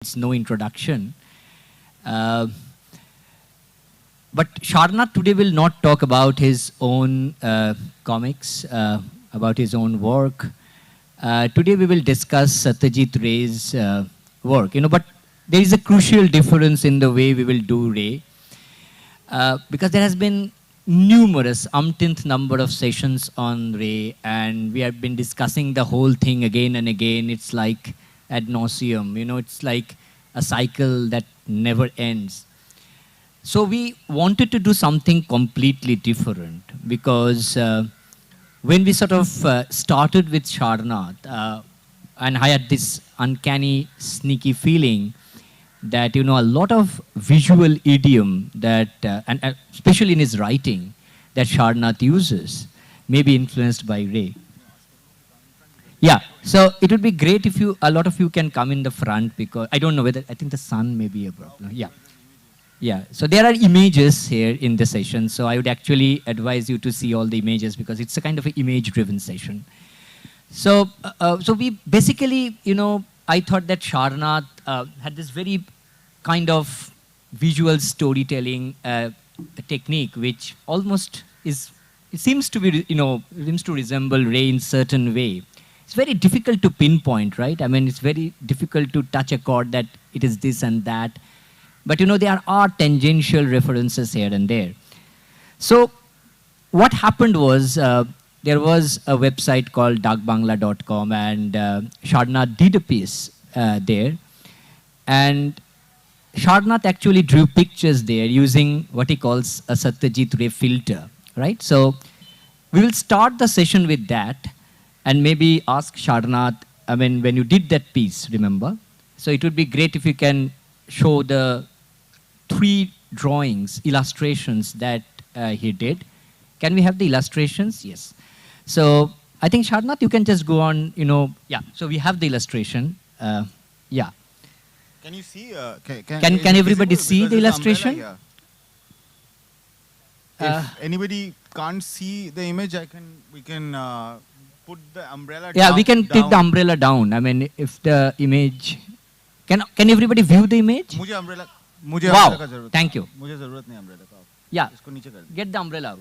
needs no introduction. But Sarnath today will not talk about his own comics, about his own work. Today we will discuss Satyajit Ray's work. But there is a crucial difference in the way we will do Ray, because there has been numerous, umpteenth number of sessions on Ray, and we have been discussing the whole thing again and again. It's like ad nauseum, it's like a cycle that never ends. So we wanted to do something completely different, because when we sort of started with Sarnath, and I had this uncanny, sneaky feeling that, a lot of visual idiom that, and especially in his writing, that Sarnath uses, may be influenced by Ray. Yeah, so it would be great if a lot of you can come in the front, because I don't know whether, I think the sun may be a problem. Yeah. Yeah, so there are images here in the session, so I would actually advise you to see all the images, because it's a kind of an image-driven session. So, so we basically, I thought that Sarnath had this very kind of visual storytelling technique, which almost is, it seems to be, seems to resemble Ray in certain way. It's very difficult to pinpoint, right? I mean, it's very difficult to touch a chord that it is this and that. But, there are tangential references here and there. So what happened was, there was a website called darkbangla.com, and Sarnath did a piece there. And Sarnath actually drew pictures there using what he calls a Satyajit Ray filter, right? So we will start the session with that, and maybe ask Sarnath, I mean, when you did that piece, remember? So it would be great if you can show the 3 drawings, illustrations that he did. Can we have the illustrations? Yes. So I think, Sarnath, you can just go on, yeah. So we have the illustration. Yeah. Can you see? Can everybody see the illustration? If anybody can't see the image, we can put the umbrella down. Yeah, we can take the umbrella down. I mean, if the image, can everybody view the image? Wow, thank you. Yeah, get the umbrella out.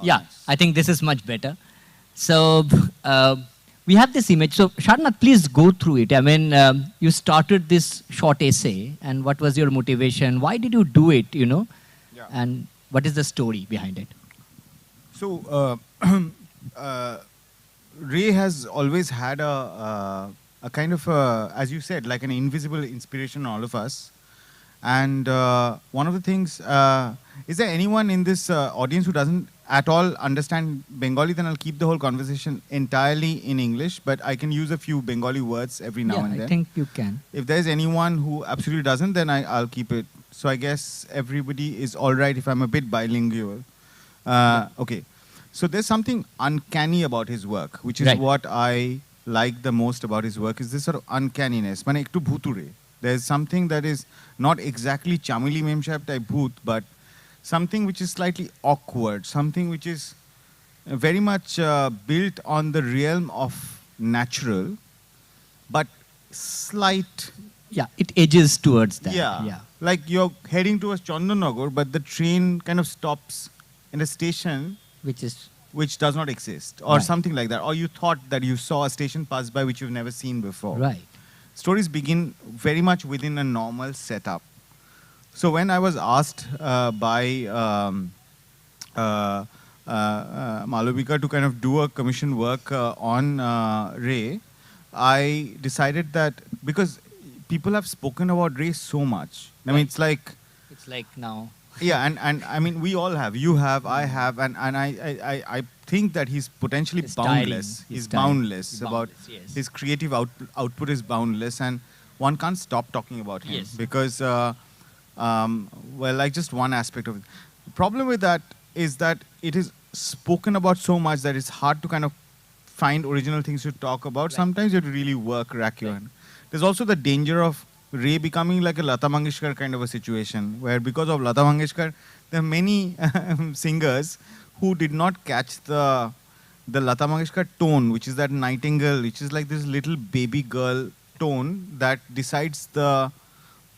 Yeah, nice. I think this is much better. So we have this image. So Sarnath, please go through it. I mean, you started this short essay, and what was your motivation? Why did you do it, Yeah. And what is the story behind it? So Ray has always had a kind of, as you said, like an invisible inspiration on all of us. And one of the things, is there anyone in this audience who doesn't at all understand Bengali? Then I'll keep the whole conversation entirely in English, but I can use a few Bengali words every now and then. I think you can. If there's anyone who absolutely doesn't, then I'll keep it. So I guess everybody is all right if I'm a bit bilingual. Okay. So there's something uncanny about his work, which is what I like the most about his work, is this sort of uncanniness. Mane ektu bhuture. There's something that is not exactly Chamili Memshab type bhoot, but something which is slightly awkward, something which is very much built on the realm of natural, but slight. Yeah, it edges towards that. Yeah. Like you're heading towards Chandanagar, but the train kind of stops in a station which does not exist, or something like that. Or you thought that you saw a station pass by which you've never seen before. Right. Stories begin very much within a normal setup. So when I was asked by Malavika to kind of do a commission work on Ray, I decided that because people have spoken about Ray so much. I mean, it's like now. Yeah, and I mean, we all have. You have, I have, and I think that he's potentially boundless. He's boundless. His creative output is boundless, and one can't stop talking about him because, well, like just one aspect of it. The problem with that is that it is spoken about so much that it's hard to kind of find original things to talk about. Sometimes you have to really rack your hand. There's also the danger of Ray becoming like a Lata Mangeshkar kind of a situation, where because of Lata Mangeshkar, there are many singers who did not catch the the Lata Mangeshkar tone, which is that nightingale, which is like this little baby girl tone that decides the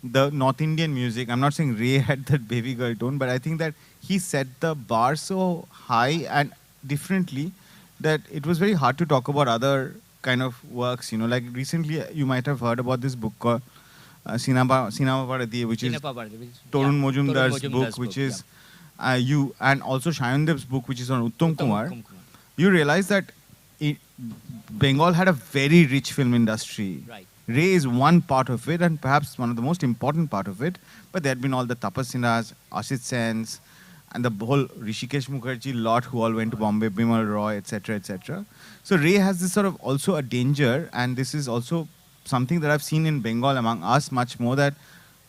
North Indian music. I'm not saying Ray had that baby girl tone, but I think that he set the bar so high and differently that it was very hard to talk about other kind of works. You know, like recently you might have heard about this book called Sinama Paradiye, which is Torun Mojumdar's book, which is you, and also Shayandev's book, which is on Uttam Kumar. You realize that Bengal had a very rich film industry. Right. Ray is one part of it, and perhaps one of the most important part of it. But there had been all the Tapasinas, Ashit Sens, and the whole Rishikesh Mukherjee lot who all went to Bombay, Bimal Roy, etc., etc. So Ray has this sort of also a danger, and this is also something that I've seen in Bengal among us much more, that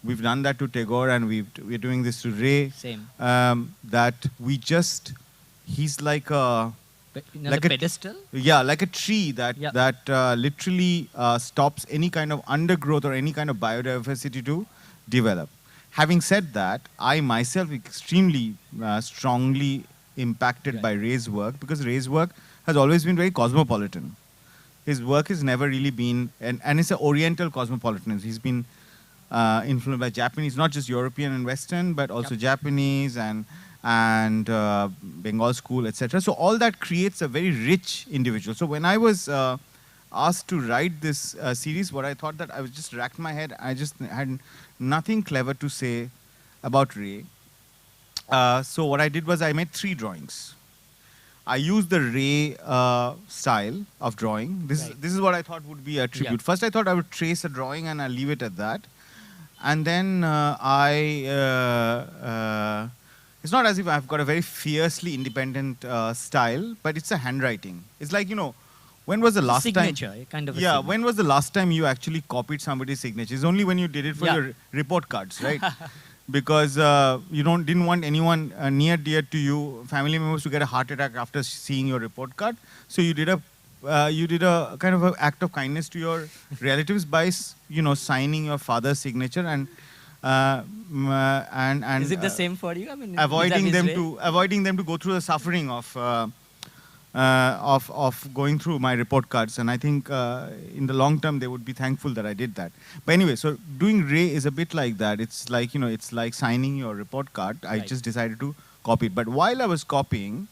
we've done that to Tagore and we're doing this to Ray. Same. That we just, he's like a... like a pedestal? Yeah, like a tree that literally stops any kind of undergrowth or any kind of biodiversity to develop. Having said that, I myself extremely strongly impacted by Ray's work, because Ray's work has always been very cosmopolitan. His work has never really been, and it's an Oriental cosmopolitan. He's been influenced by Japanese, not just European and Western, but also Japanese and Bengal school, etc. So all that creates a very rich individual. So when I was asked to write this series, what I thought that I was just racked my head. I just had nothing clever to say about Ray. So what I did was I made 3 drawings. I used the Ray style of drawing. This is what I thought would be a tribute. First I thought I would trace a drawing and I'll leave it at that. And then it's not as if I've got a very fiercely independent style, but it's a handwriting. It's like, you know, when was the last signature, time? Kind of a yeah, signature. when was the last time you actually copied somebody's signature? It's only when you did it for your report cards, right? Because you didn't want anyone near dear to you, family members, to get a heart attack after seeing your report card. So you did a kind of an act of kindness to your relatives by signing your father's signature and is it the same for you? I mean, avoiding them to go through the suffering of going through my report cards. And I think in the long term they would be thankful that I did that. But anyway, so doing Ray is a bit like that. It's like, it's like signing your report card. I just decided to copy it. But while I was copying,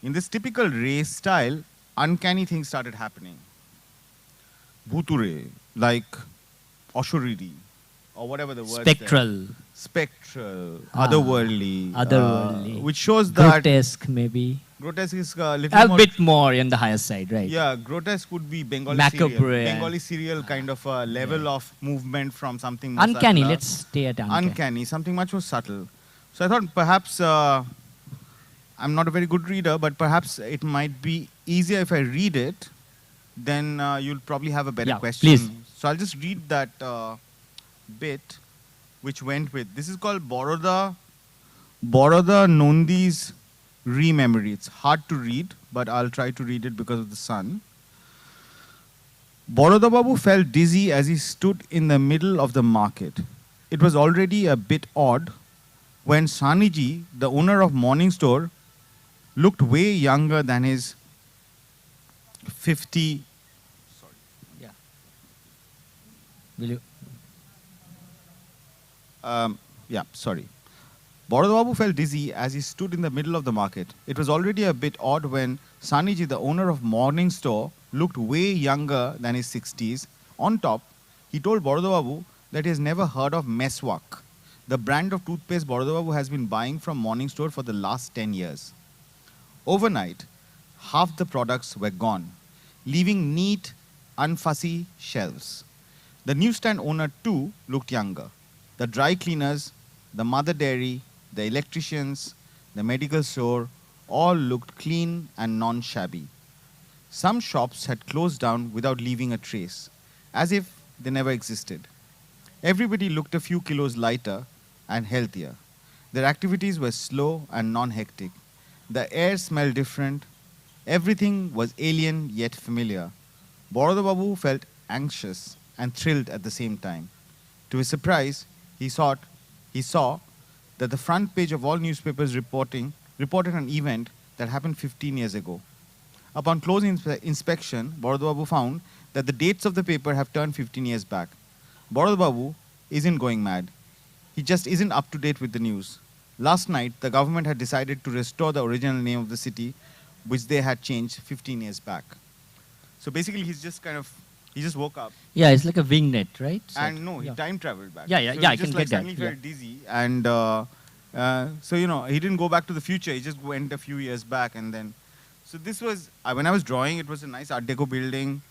in this typical Ray style, uncanny things started happening. Bhuture, like Oshoriri, or whatever the word. Spectral, otherworldly, which shows that grotesque, maybe. Grotesque is a little more, bit more on the higher side, right? Yeah, grotesque would be Bengali Macabre, serial. Bengali serial kind of a level of movement from something more uncanny. subtler. Let's stay at uncanny, something much more subtle. So I thought perhaps I'm not a very good reader, but perhaps it might be easier if I read it. Then you'll probably have a better question. Please. So I'll just read that bit which went with. This is called Boroda Nondi's Rememory. It's hard to read, but I'll try to read it because of the sun. Boroda Babu felt dizzy as he stood in the middle of the market. It was already a bit odd when Saniji, the owner of Morning Store, looked way younger than his 50. Sorry. Yeah. Will you? Sorry. Boroda Babu felt dizzy as he stood in the middle of the market. It was already a bit odd when Saniji, the owner of Morning Store, looked way younger than his 60s. On top, he told Boroda Babu that he has never heard of Meswak, the brand of toothpaste Boroda Babu has been buying from Morning Store for the last 10 years. Overnight, half the products were gone, leaving neat, unfussy shelves. The newsstand owner too looked younger. The dry cleaners, the mother dairy, the electricians, the medical store, all looked clean and non-shabby. Some shops had closed down without leaving a trace, as if they never existed. Everybody looked a few kilos lighter and healthier. Their activities were slow and non-hectic. The air smelled different. Everything was alien yet familiar. Boroda Babu felt anxious and thrilled at the same time. To his surprise, he saw that the front page of all newspapers reported an event that happened 15 years ago. Upon close inspection, Babu found that the dates of the paper have turned 15 years back. Babu isn't going mad. He just isn't up to date with the news. Last night, the government had decided to restore the original name of the city, which they had changed 15 years back. So basically, he just woke up. Yeah, it's like a wingnet, right? So And no, he time traveled back. Yeah, yeah, so yeah, he I just can get that. suddenly felt dizzy. And so, he didn't go back to the future. He just went a few years back. And then, so this was, when I was drawing, it was a nice Art Deco building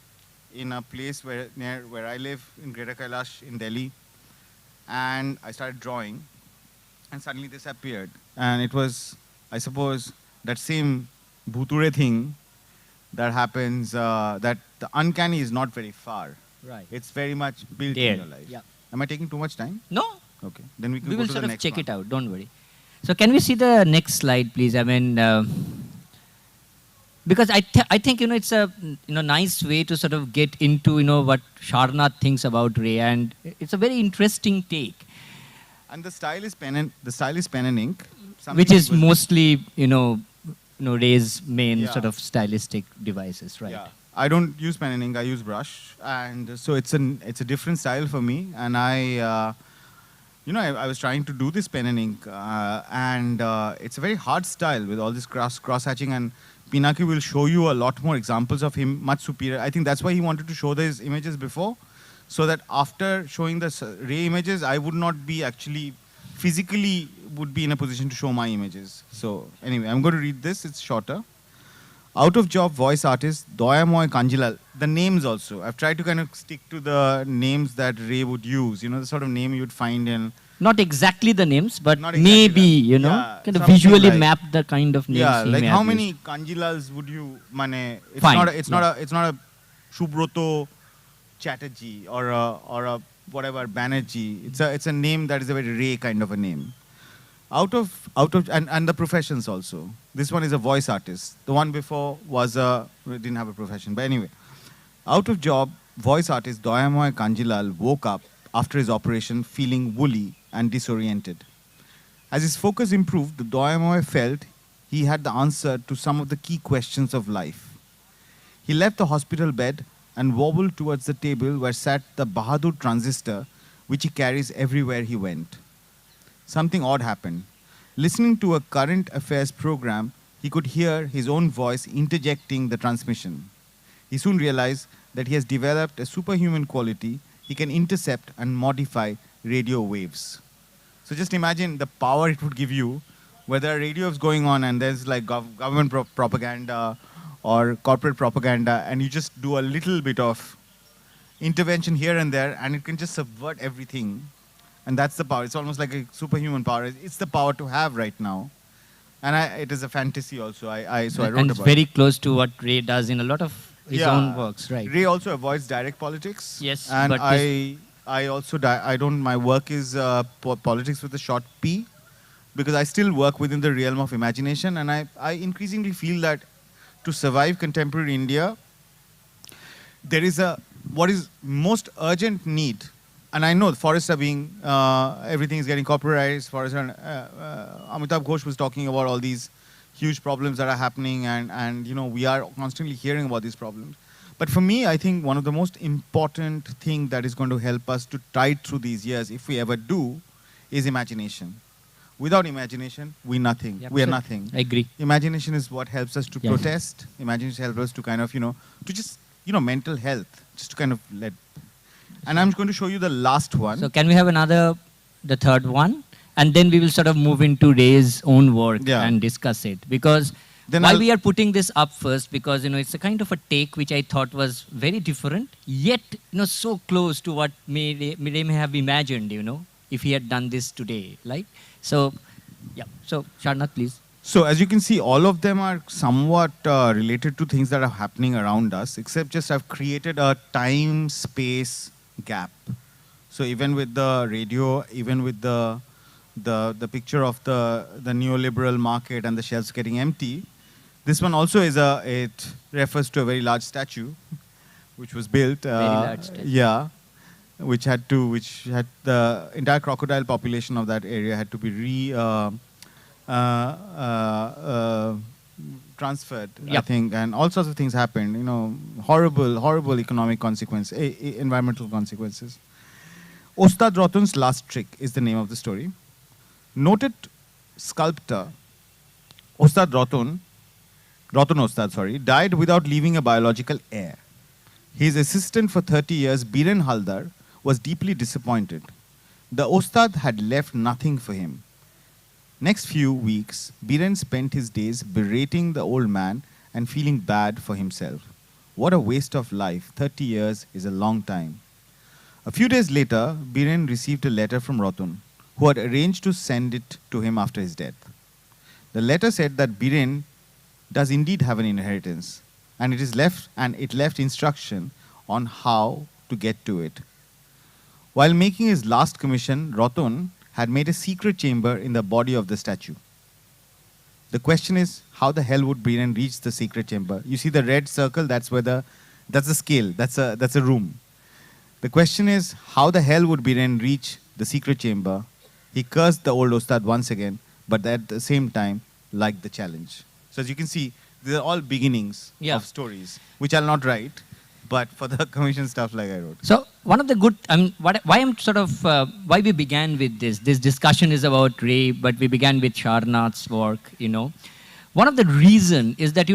in a place near where I live in Greater Kailash in Delhi. And I started drawing. And suddenly this appeared. And it was, I suppose, that same bhuture thing that happens, that the uncanny is not very far. Right. It's very much built There. in your life. Yeah. Am I taking too much time? No, Okay. Then we can we go will to sort the of next check one. it out. Don't worry. So can we see the next slide, please? I mean, because I think it's a nice way to sort of get into what Sarnath thinks about Ray, and it's a very interesting take, And the style is pen and ink, which something is he was- mostly Ray's main Yeah. sort of stylistic devices, right? Yeah. I don't use pen and ink. I use brush, and so it's a different style for me. And I was trying to do this pen and ink, and it's a very hard style with all this cross hatching. And Pinaki will show you a lot more examples of him, much superior. I think that's why he wanted to show these images before, so that after showing the Ray images, I would not be actually physically would be in a position to show my images. So anyway, I'm going to read this. It's shorter. Out of job voice artist Doyamoy Kanjilal. The names also. I've tried to kind of stick to the names that Ray would use. The sort of name you would find in. Not exactly the names, but Not exactly maybe yeah, kind of something visually like- map the kind of names. Yeah, he like may how have many used. Kanjilals would you mane? It's Fine, not. It's yeah. not a Shubroto Chatterjee or a whatever Banerjee. It's a name that is a very Ray kind of a name. Out of and the professions also. This one is a voice artist. The one before didn't have a profession. But anyway, out of job voice artist Doyamoy Kanjilal woke up after his operation feeling woolly and disoriented. As his focus improved, the Doyamoy felt he had the answer to some of the key questions of life. He left the hospital bed and wobbled towards the table where sat the Bahadur transistor, which he carries everywhere he went. Something odd happened. Listening to a current affairs program, he could hear his own voice interjecting the transmission. He soon realized that he has developed a superhuman quality. He can intercept and modify radio waves. So just imagine the power it would give you, whether a radio is going on and there's like government propaganda or corporate propaganda, and you just do a little bit of intervention here and there, and it can just subvert everything. And that's the power. It's almost like a superhuman power. It's the power to have right now. And it is a fantasy also. So I wrote And it's about very it. close to what Ray does in a lot of his own works, right? Ray also avoids direct politics. Yes, And but I also, I don't, my work is politics with a short P, because I still work within the realm of imagination. And I increasingly feel that to survive contemporary India, there is what is most urgent need. And I know the forests are being, everything is getting copyrighted. Amitabh Ghosh was talking about all these huge problems that are happening, and we are constantly hearing about these problems. But for me, I think one of the most important thing that is going to help us to tide through these years, if we ever do, is imagination. Without imagination, we nothing. Yep, We are sure. nothing. I agree. Imagination is what helps us to Yeah. protest. Imagination helps us to kind of, to just, mental health, just to kind of let. And I'm going to show you the last one. So can we have the third one? And then we will sort of move into Ray's own work Yeah. and discuss it. Because Then why I'll- we are putting this up first, because it's a kind of a take which I thought was very different, yet so close to what Ray may have imagined, if he had done this today, right? So, yeah. So, Sarnath, please. So as you can see, all of them are somewhat related to things that are happening around us, except just I've created a time-space gap. So even with the radio, even with the picture of the neoliberal market and the shelves getting empty, this one also it refers to a very large statue, which was built. Very large statue. Yeah, which had the entire crocodile population of that area had to be transferred, I Yep. think, and all sorts of things happened. Horrible economic environmental consequences. Ostad Rotun's Last Trick is the name of the story. Noted sculptor Ostad Rotun Ostad, died without leaving a biological heir. His assistant for 30 years, Biren Haldar, was deeply disappointed. The Ostad had left nothing for him. Next few weeks, Biren spent his days berating the old man and feeling bad for himself. What a waste of life. 30 years is a long time. A few days later, Biren received a letter from Rotun, who had arranged to send it to him after his death. The letter said that Biren does indeed have an inheritance, and it left instruction on how to get to it. While making his last commission, Rotun had made a secret chamber in the body of the statue. The question is, how the hell would Biren reach the secret chamber? You see the red circle, that's the scale, that's a room. The question is, how the hell would Biren reach the secret chamber? He cursed the old Ostad once again, but at the same time, liked the challenge. So as you can see, these are all beginnings of stories, which I'll not write, but for the commission stuff like I wrote. So one of the good, why we began with this discussion is about Ray, but we began with Sarnath's work, One of the reason is that,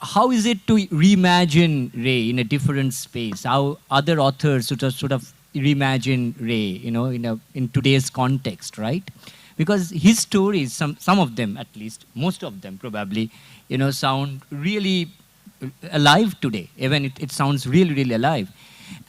how is it to reimagine Ray in a different space? How other authors sort of reimagine Ray, in today's context, right? Because his stories, some of them at least, most of them probably, sound really alive today. Even it sounds really, really alive.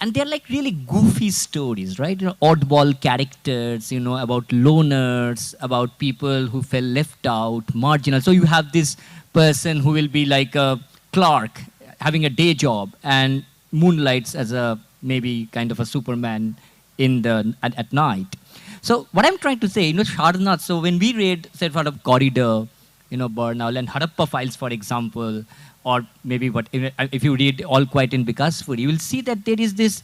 And they're like really goofy stories, right? Oddball characters, about loners, about people who felt left out, marginal. So you have this person who will be like a clerk, having a day job, and moonlights as a maybe kind of a Superman at night. So what I'm trying to say, Sarnath, so when we read, say, for a Corridor, Bernal and Harappa Files, for example, or maybe if you read All Quiet in Bikasfur, you will see that there is this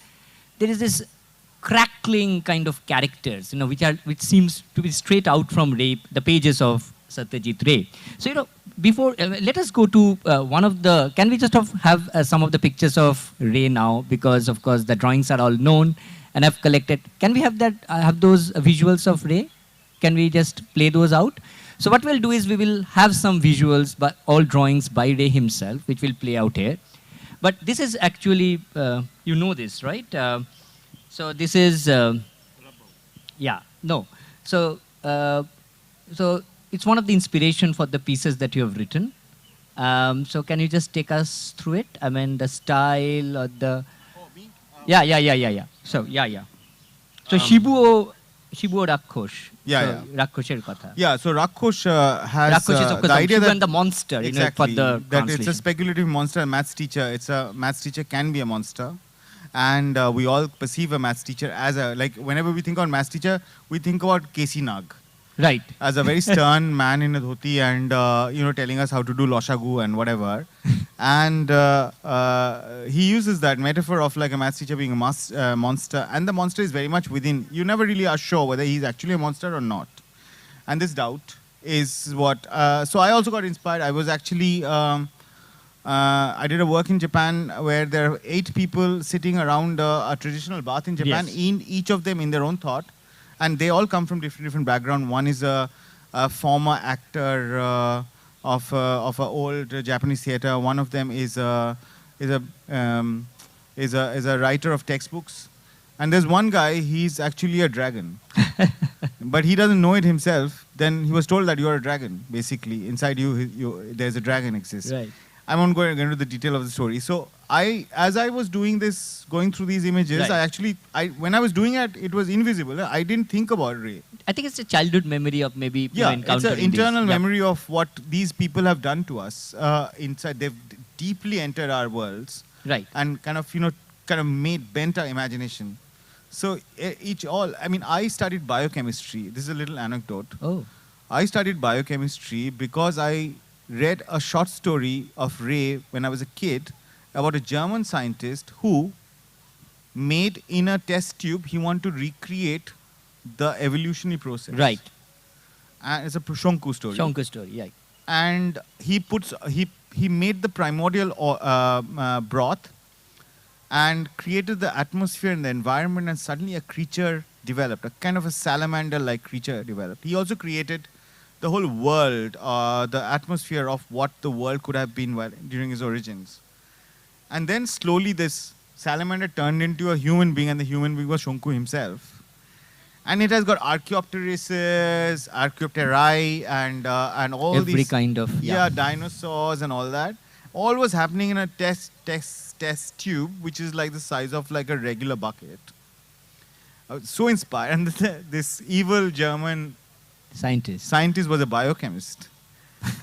crackling kind of characters, which seems to be straight out from Ray, the pages of Satyajit Ray. So, before, let us go to can we just have some of the pictures of Ray now, because of course the drawings are all known and I've collected. Can we have have those visuals of Ray? Can we just play those out? So what we'll do is we will have some visuals, but all drawings by Ray himself, which will play out here. But this is actually, this, right? So this is, So it's one of the inspiration for the pieces that you have written. So can you just take us through it? I mean, the style or the... Oh, me? So, So Shibuo Rakhosh. Rakhosher Katha. Yeah, so Rakhosh has Rakhosh is of course the idea that... and the monster, exactly, for the that it's a speculative monster, a maths teacher. Maths teacher can be a monster. And we all perceive a maths teacher as whenever we think about maths teacher, we think about K.C. Nag. Right. As a very stern man in a dhoti and, telling us how to do loshagu and whatever. And he uses that metaphor of like a maths teacher being a monster. And the monster is very much within. You never really are sure whether he's actually a monster or not. And this doubt is what... so I also got inspired. I was actually... I did a work in Japan where there are 8 people sitting around a traditional bath in Japan, each of them in their own thought. And they all come from different background. One is a former actor of an old Japanese theater. One of them is a writer of textbooks. And there's one guy, he's actually a dragon. But he doesn't know it himself. Then he was told that you're a dragon, basically. Inside you there's a dragon exists. Right. I won't go into the detail of the story. So as I was doing this, going through these images, right. When I was doing it was invisible. I didn't think about Ray. I think it's a childhood memory of maybe it's an internal memory of what these people have done to us inside. They've deeply entered our worlds, right? And kind of bent our imagination. So I studied biochemistry. This is a little anecdote. Oh, I studied biochemistry because I read a short story of Ray when I was a kid about a German scientist who made in a test tube, he wanted to recreate the evolutionary process. Right. And it's a Shonku story. Shonku story, yeah. and he made the primordial broth and created the atmosphere and the environment, and suddenly a creature developed, a kind of a salamander-like creature developed. He also created the whole world, the atmosphere of what the world could have been during his origins. And then slowly this salamander turned into a human being, and the human being was Shonku himself. And it has got archaeopteryses, archaeopteri, and all Every these kind of dinosaurs and all that. All was happening in a test tube, which is like the size of like a regular bucket. I was so inspired, and this evil German scientist was a biochemist,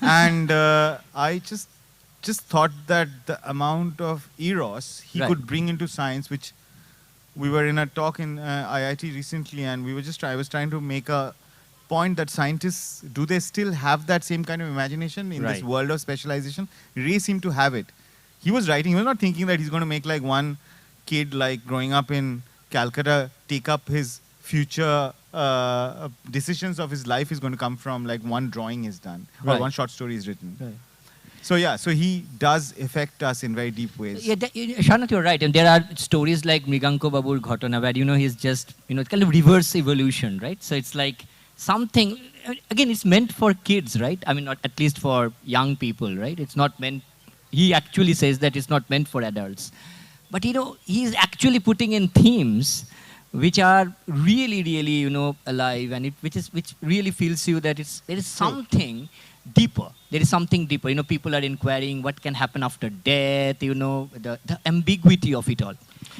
and I just thought that the amount of eros he could bring into science, which we were in a talk in IIT recently, and I was trying to make a point that scientists, do they still have that same kind of imagination in this world of specialization? Ray seemed to have it. He was writing, he was not thinking that he's going to make like one kid like growing up in Calcutta take up his future decisions of his life is going to come from like one drawing is done or one short story is written. So so he does affect us in very deep ways. Yeah, Sarnath, you're right. And there are stories like Mriganko Babur Ghatana where, he's just, it's kind of reverse evolution, right? So it's like something, again, it's meant for kids, right? I mean, not at least for young people, right? It's not meant, he actually says that it's not meant for adults. But, he's actually putting in themes which are really, really, alive, and which really feels you that there is something deeper. There is something deeper. People are inquiring what can happen after death, the ambiguity of it all.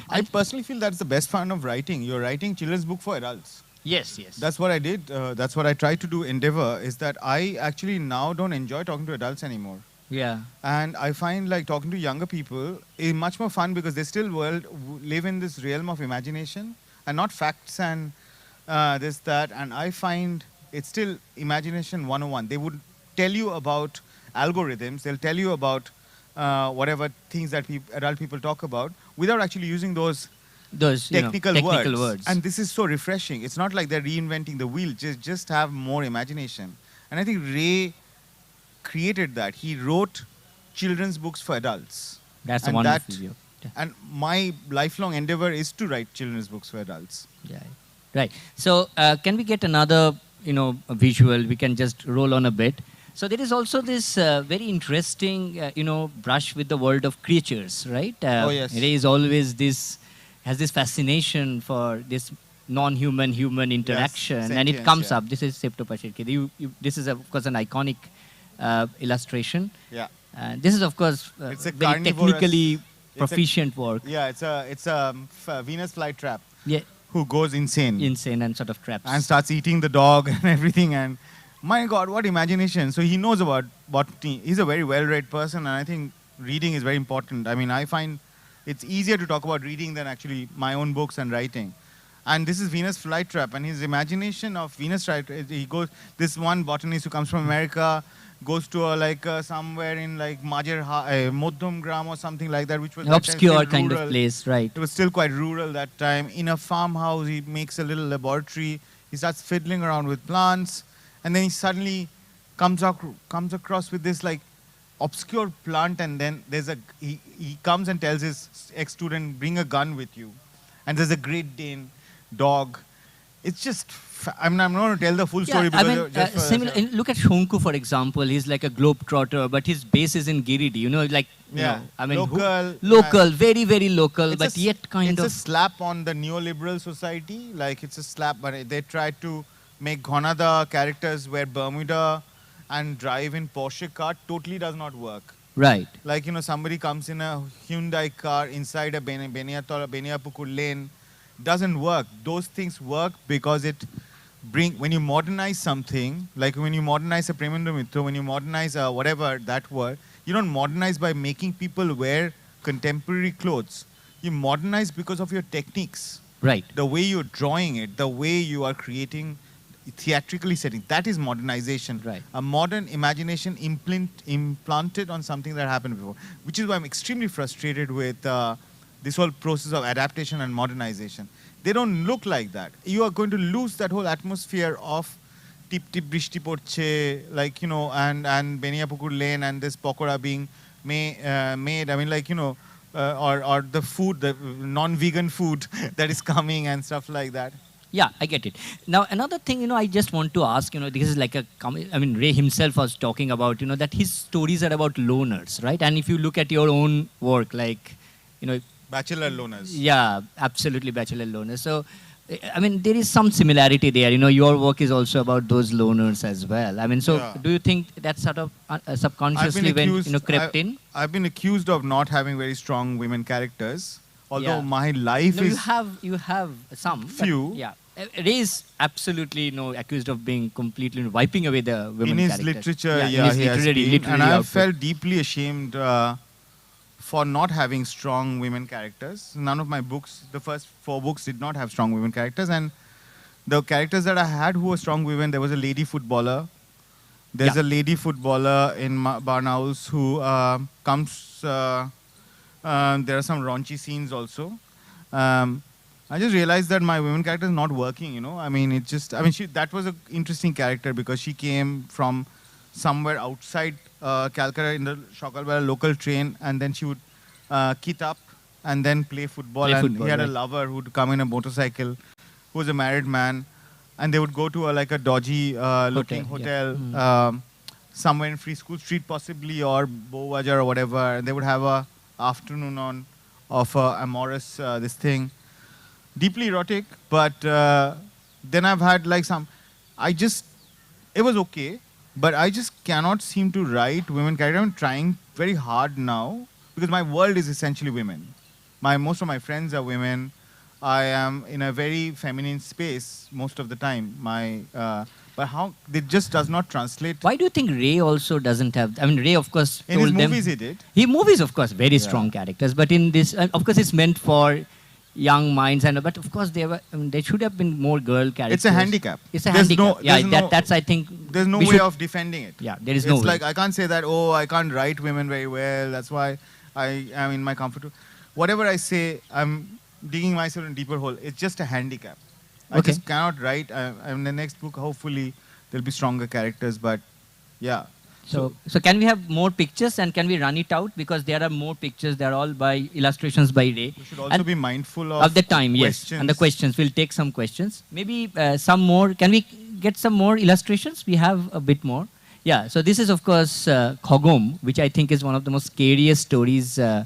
I personally feel that's the best fun of writing. You're writing children's book for adults. Yes. That's what I did. That's what I try to do, endeavor, is that I actually now don't enjoy talking to adults anymore. Yeah. And I find like talking to younger people is much more fun because they still live in this realm of imagination and not facts and this, that. And I find it's still imagination 101. They would tell you about algorithms. They'll tell you about whatever things that adult people talk about without actually using those technical words. And this is so refreshing. It's not like they're reinventing the wheel. Just have more imagination. And I think Ray created that. He wrote children's books for adults. That's a wonderful view. And my lifelong endeavor is to write children's books for adults. Yeah. Right. So can we get another, visual? We can just roll on a bit. So there is also this very interesting, brush with the world of creatures, right? Oh, yes. Ray is always has this fascination for this non-human human interaction, yes, and it comes up. This is Septopashirke. This is of course an iconic illustration. Yeah. And this is of course it's a very technically proficient work. Yeah, it's a Venus flytrap. Yeah. Who goes insane and sort of traps and starts eating the dog and everything. And my God, what imagination! So he knows about botany. He's a very well-read person, and I think reading is very important. I mean, I find it's easier to talk about reading than actually my own books and writing. And this is Venus flytrap, and his imagination of Venus flytrap. He goes. This one botanist who comes from America goes to somewhere in like Modham Gram or something like that, which was obscure kind of place, right? It was still quite rural that time. In a farmhouse, he makes a little laboratory. He starts fiddling around with plants, and then he suddenly comes across with this like obscure plant, and then he comes and tells his ex-student, bring a gun with you, and there's a Great Dane dog. It's just, I'm not going to tell the full story. Because look at Shonku, for example. He's like a globetrotter, but his base is in Giridi. Local, very, very local, but yet kind of. It's a slap on the neoliberal society. Like it's a slap, but they tried to make Ghanada characters wear Bermuda and drive in Porsche car. Totally does not work. Right. Like, somebody comes in a Hyundai car inside a Beniapukur lane. Doesn't work. Those things work because when you modernize something, like when you modernize a Premindo Mitra, when you modernize whatever that word, you don't modernize by making people wear contemporary clothes. You modernize because of your techniques. Right. The way you're drawing it, the way you are creating, theatrically setting, that is modernization. Right. A modern imagination implanted on something that happened before, which is why I'm extremely frustrated with this whole process of adaptation and modernization. They don't look like that. You are going to lose that whole atmosphere of tip tip brishti porche, like, you know, and Beniapukur Lane and this pakora being made. I mean, like, you know, or the food, the non-vegan food that is coming and stuff like that. Yeah, I get it. Now, another thing, I just want to ask, this is like I mean, Ray himself was talking about, that his stories are about loners, right? And if you look at your own work, like, Bachelor loners. Yeah, absolutely bachelor loners. So, I mean, there is some similarity there. Your work is also about those loners as well. I mean, so Yeah. do you think that sort of subconsciously crept in? I've been accused of not having very strong women characters. Although Yeah. my life No, is you have some. Few. But, yeah. Ray is absolutely accused of being completely wiping away the women in his characters. literature, in yeah, his he has literary been, and I output. felt deeply ashamed for not having strong women characters. None of my books, the first 4 books, did not have strong women characters, and the characters that I had who were strong women, there was a lady footballer. There's Yeah. a lady footballer in Barnhouse who comes. There are some raunchy scenes also. I just realized that my women character is not working, I mean, that was an interesting character because she came from somewhere outside Calcutta in the Shokalbara local train, and then she would kit up and then play football. He had a lover who would come in a motorcycle who was a married man, and they would go to a dodgy looking hotel somewhere in Free School Street possibly, or Bowajar or whatever, and they would have a afternoon on of amorous this thing. Deeply erotic, but then I've had it was okay, but I just cannot seem to write women characters. I'm trying very hard now because my world is essentially women. Most of my friends are women. I am in a very feminine space most of the time. But how it just does not translate. Why do you think Ray also doesn't have? I mean, Ray, of course, in his movies he did. Movies, of course, very strong characters. But in this, of course, it's meant for young minds, but of course there should have been more girl characters. It's a handicap. It's a handicap. That's I think. There's no way of defending it. Yeah, there is no way. It's like I can't say that. Oh, I can't write women very well. That's why I am in my comfort. Whatever I say, I'm digging myself in a deeper hole. It's just a handicap. I just cannot write. In the next book, hopefully there'll be stronger characters. But yeah. So can we have more pictures and can we run it out? Because there are more pictures. They're all by illustrations by Ray. We should also be mindful of the time, questions. Yes. And the questions. We'll take some questions. Maybe some more. Can we get some more illustrations? We have a bit more. Yeah. So this is, of course, Khogom, which I think is one of the most scariest stories, Ray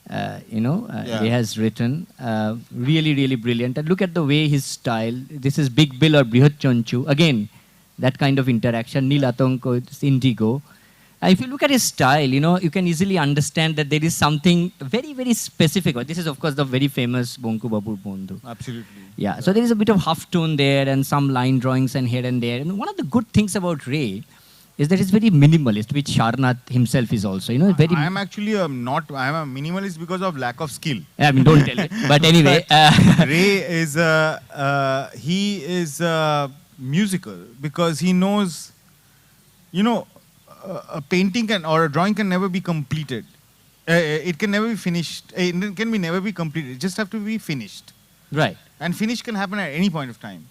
has written. Really, really brilliant. And look at the way his style. This is Big Bill or Brihat Chonchu. Again, that kind of interaction. Nil Atonko, it's indigo. If you look at his style, you can easily understand that there is something very, very specific. This is, of course, the very famous Bonku Babu Bondhu. Absolutely. Yeah, so there is a bit of half tone there and some line drawings and here and there. And one of the good things about Ray is that it's very minimalist, which Sarnath himself is also. Very. I am actually I'm a minimalist because of lack of skill. I mean, don't tell it. But anyway. Ray is he is musical because he knows, a painting or a drawing can never be completed. It can never be finished. It can never be completed. It just have to be finished. Right. And finish can happen at any point of time.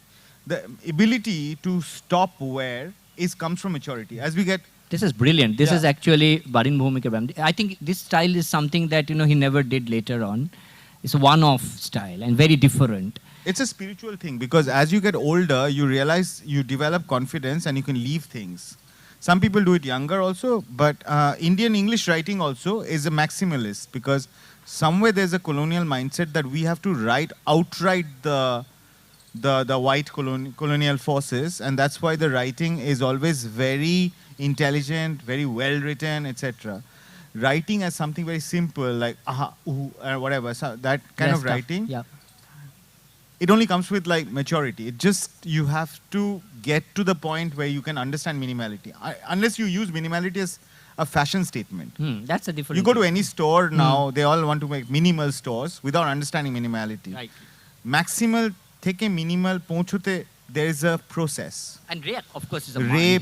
The ability to stop where comes from maturity. As we get. This is brilliant. This is actually Barin Bhumika Bam. I think this style is something that he never did later on. It's a one-off style and very different. It's a spiritual thing because as you get older, you realize you develop confidence and you can leave things. Some people do it younger also, but Indian English writing also is a maximalist because somewhere there's a colonial mindset that we have to outright the white colonial forces, and that's why the writing is always very intelligent, very well written, etc. Writing as something very simple like aha, ooh, whatever, so that kind of writing. Yeah. It only comes with maturity. It just, you have to get to the point where you can understand minimality. Unless you use minimality as a fashion statement. That's a different. You go to any store now, they all want to make minimal stores without understanding minimality. Right. Maximal, theke minimal, pahunchote, there is a process. And Ray, of course, is a Ray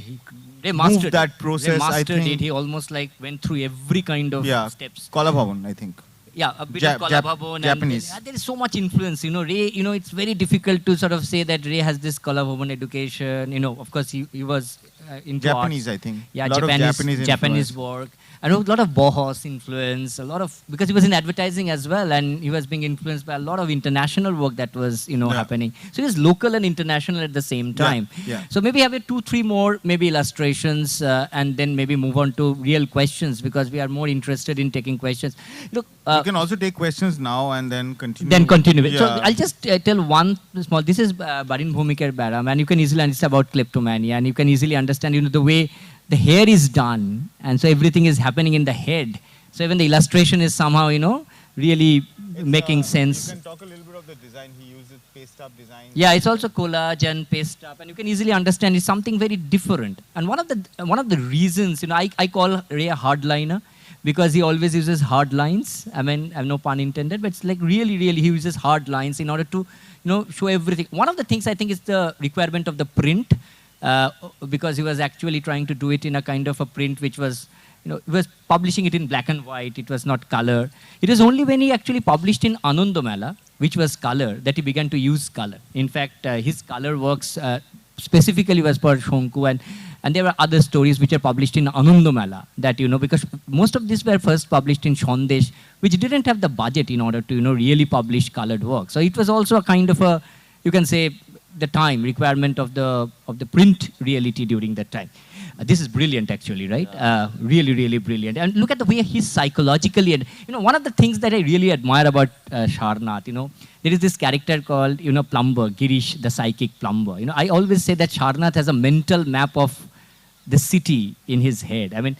mastered that process. Ray mastered I think it. He almost went through every kind of steps. Kala Bhavan, I think. Yeah, a bit of Kalabhabon. Japanese. And there is so much influence. Ray, it's very difficult to sort of say that Ray has this Kalabhabon education. Of course, he was into Japanese, arts. I think. Yeah, a lot of Japanese work. And a lot of Bohos influence, because he was in advertising as well, and he was being influenced by a lot of international work that was, happening. So he was local and international at the same time. Yeah. So maybe have 2-3 more maybe illustrations, and then maybe move on to real questions, because we are more interested in taking questions. Look, you can also take questions now and then continue. Yeah. So I'll just tell one small. This is Barin Bhumikar Baram, and you can easily understand about kleptomania, and you can easily understand the way the hair is done, and so everything is happening in the head. So even the illustration is somehow really making sense. You can talk a little bit of the design. He uses paste up design. Yeah, it's also collage and paste up, and you can easily understand it's something very different. And one of the reasons, I call Ray a hardliner, because he always uses hard lines. I mean, I have no pun intended, but it's like really, really he uses hard lines in order to, show everything. One of the things I think is the requirement of the print, because he was actually trying to do it in a kind of a print which was, he was publishing it in black and white. It was not color. It is only when he actually published in Anandamala, which was color, that he began to use color. In fact, his color works specifically was for Shonku, and there were other stories which are published in Anandamala that, because most of these were first published in Shondesh, which didn't have the budget in order to, really publish colored work. So it was also a kind of a, you can say, the time requirement of the print reality during that time. This is brilliant, actually, right? Really, really brilliant. And look at the way he's psychologically, and one of the things that I really admire about Sarnath, there is this character called, Plumber, Girish, the psychic plumber. I always say that Sarnath has a mental map of the city in his head. I mean,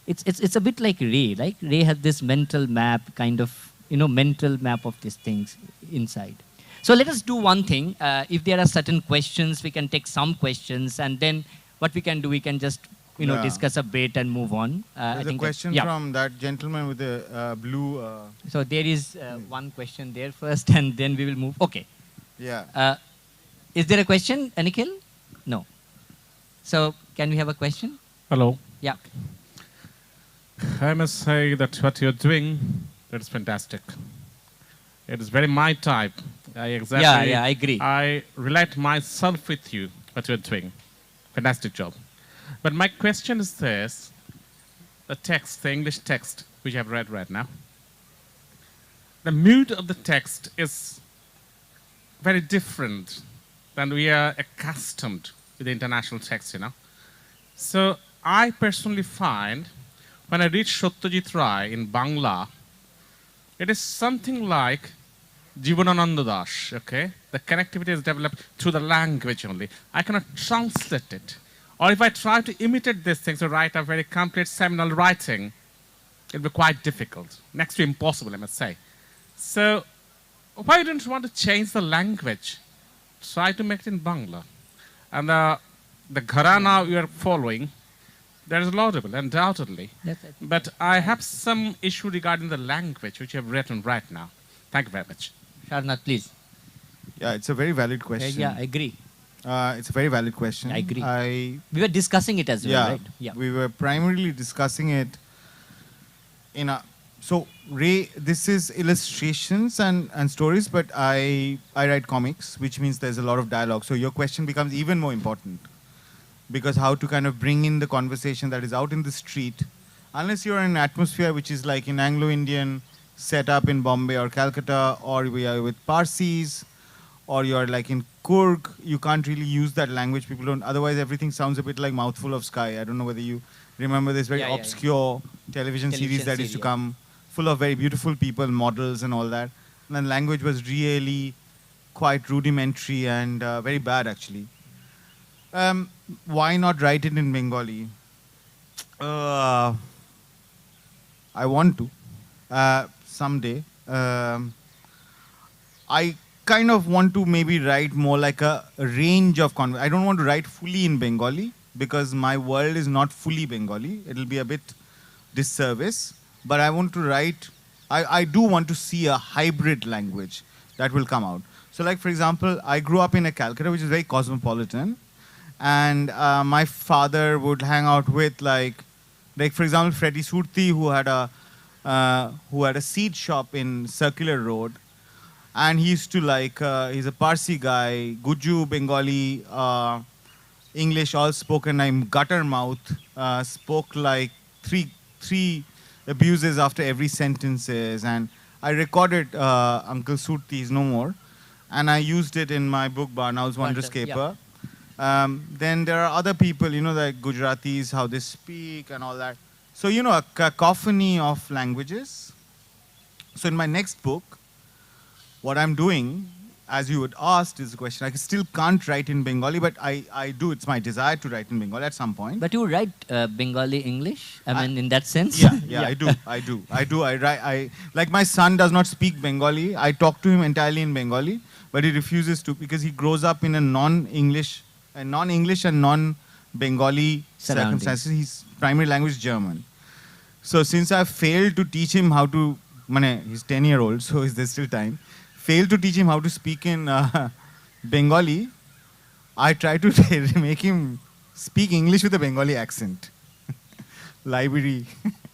it's a bit like Ray. Like Ray has this mental map, kind of, mental map of these things inside. So let us do one thing. If there are certain questions, we can take some questions, and then what we can do, we can just discuss a bit and move on. There's a question from that gentleman with the blue. So there is one question there first, and then we will move. Okay. Yeah. Is there a question, Nikhil? No. So can we have a question? Hello. Yeah. I must say that what you're doing, that is fantastic. It is very my type. I agree. I relate myself with you, what you're doing. Fantastic job. But my question is this, the text, the English text, which I've read right now. The mood of the text is very different than we are accustomed with the international text, So I personally find, when I read Satyajit Ray in Bangla, it is something like Jivanananda Das, okay? The connectivity is developed through the language only. I cannot translate it. Or if I try to imitate these things or write a very complete seminal writing, it'll be quite difficult. Next to impossible, I must say. So why don't you want to change the language? Try to make it in Bangla. And the gharana you are following, that is laudable, undoubtedly. But I have some issue regarding the language which you have written right now. Thank you very much. Sarnath, please. Yeah, it's a very valid question. Yeah, I agree. It's a very valid question. I agree. We were discussing it as well, right? Yeah. We were primarily discussing it in a... So, Ray, this is illustrations and stories, but I write comics, which means there's a lot of dialogue. So your question becomes even more important. Because how to kind of bring in the conversation that is out in the street, unless you're in an atmosphere which is like in Anglo-Indian set up in Bombay or Calcutta, or we are with Parsis, or you're like in Kurg, you can't really use that language. People don't, otherwise everything sounds a bit like Mouthful of Sky. I don't know whether you remember this very obscure television series that used to come, full of very beautiful people, models and all that. And then language was really quite rudimentary and very bad, actually. Why not write it in Bengali? I want to. Someday. I kind of want to maybe write more like a range of I don't want to write fully in Bengali because my world is not fully Bengali. It'll be a bit disservice. But I want to write, I do want to see a hybrid language that will come out. So like, for example, I grew up in a Calcutta, which is very cosmopolitan. And my father would hang out with like for example, Freddie Surti, who had a who had a seed shop in Circular Road. And he used to he's a Parsi guy, Guju, Bengali, English, all spoken. I'm gutter mouth, spoke like three abuses after every sentences. And I recorded Uncle Surti, he's no more. And I used it in my book, Barnaul's Wonderscaper. Then there are other people, like Gujaratis, how they speak and all that. So, a cacophony of languages. So in my next book, what I'm doing, as you would ask, is the question. I still can't write in Bengali, but I do. It's my desire to write in Bengali at some point. But you write Bengali English? I mean, in that sense? Yeah, I do. I write. Like my son does not speak Bengali. I talk to him entirely in Bengali, but he refuses to because he grows up in a non-English and non-Bengali circumstances. His primary language is German. So since I failed to teach him how to, he's 10-year-old, so is there still time? Failed to teach him how to speak in Bengali, I try to make him speak English with a Bengali accent. Library,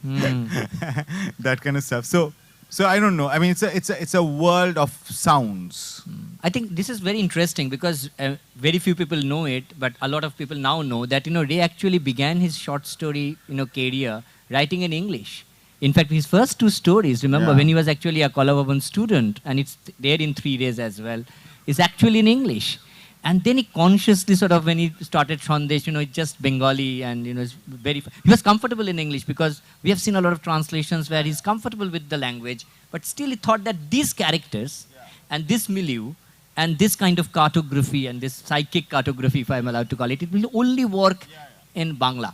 that kind of stuff. So I don't know. I mean, it's a world of sounds. I think this is very interesting because very few people know it, but a lot of people now know that Ray actually began his short story career writing in English. In fact, his first two stories, remember, when he was actually a Kalavaban student, and it's there in 3 days as well, is actually in English. And then he consciously when he started Sandesh, it's just Bengali and, it's he was comfortable in English because we have seen a lot of translations where he's comfortable with the language, but still he thought that these characters and this milieu and this kind of cartography and this psychic cartography, if I'm allowed to call it, it will only work in Bangla.